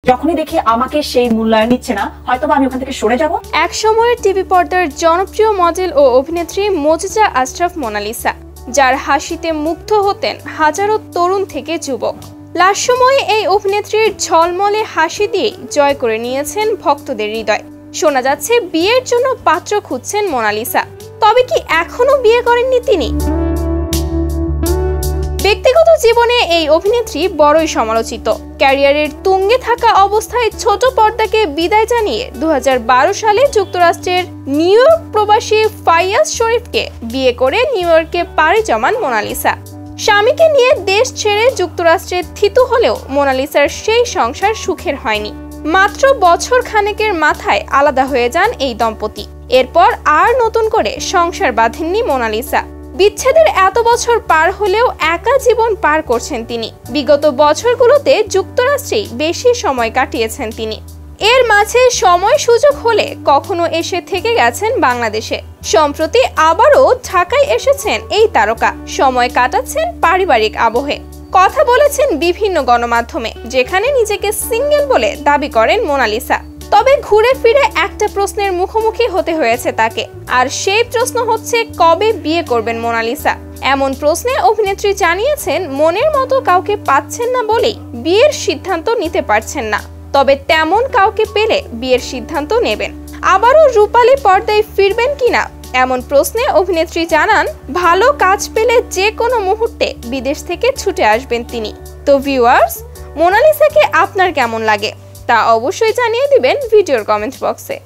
যখনই দেখি আমাকে সেই মূল্যায়ন নিচ্ছে না, হয়তোবা আমি ওখান থেকে সরে যাব। এক সময়ের টিভি পর্দার জনপ্রিয় মডেল ও অভিনেত্রী মজিজা আশরাফ মোনালিসা, যার হাসিতে মুগ্ধ হতেন হাজারো তরুণ থেকে যুবক। লাস্ট সময়ে এই অভিনেত্রীর ঝলমলে হাসি দিয়ে জয় করে নিয়েছেন ভক্তদের হৃদয়। শোনা যাচ্ছে বিয়ের জন্য পাত্র খুঁজছেন মোনালিসা। তবে কি এখনো বিয়ে করেননি তিনি? ব্যক্তিগত জীবনে এই অভিনেত্রী বড়ই সমালোচিত। ক্যারিয়ারের তুঙ্গে থাকা অবস্থায় ছোট পর্দাকে বিদায় জানিয়ে 2012 সালে যুক্তরাষ্ট্রের নিউ ইয়র্ক প্রবাসী ফাইয়াজ শরীফকে বিয়ে করে নিউ ইয়র্কে পাড়ি জমান মোনালিসা। স্বামীকে নিয়ে দেশ ছেড়ে যুক্তরাষ্ট্রে থিতু হলেও মোনালিসার সেই সংসার সুখের হয়নি। মাত্র বছর খানেকের মাথায় আলাদা হয়ে যান এই দম্পতি। এরপর আর নতুন করে সংসার বাঁধেননি মোনালিসা। বিচ্ছেদের এত বছর পার হলেও একা জীবন পার করছেন তিনি। বিগত বছরগুলোতে যুক্তরাষ্ট্রেই বেশি সময় কাটিয়েছেন তিনি। এর মাঝে সময় সুযোগ হলে কখনো এসে থেকে গেছেন বাংলাদেশে। সম্প্রতি আবারও ঢাকায় এসেছেন এই তারকা। সময় কাটাচ্ছেন পারিবারিক আবহে। কথা বলেছেন বিভিন্ন গণমাধ্যমে, যেখানে নিজেকে সিঙ্গেল বলে দাবি করেন মোনালিসা। তবে ঘুরে ফিরে একটা প্রশ্নের মুখোমুখি হতে হয়েছে তাকে, আর সেই প্রশ্ন হচ্ছে কবে বিয়ে করবেন মোনালিসা। এমন প্রশ্নে অভিনেত্রী জানিয়েছেন মনের মতো কাউকে পাচ্ছেন না বলেই বিয়ের সিদ্ধান্ত নিতে পারছেন না। তবে তেমন কাউকে পেলে বিয়ের সিদ্ধান্ত নেবেন। আবারও রূপালী পর্দায় ফিরবেন কিনা এমন প্রশ্নে অভিনেত্রী জানান, ভালো কাজ পেলে যে কোনো মুহূর্তে বিদেশ থেকে ছুটে আসবেন তিনি। তো ভিউয়ার্স, মোনালিসাকে আপনার কেমন লাগে তা অবশ্যই জানিয়ে দিবেন ভিডিওর কমেন্ট বক্সে।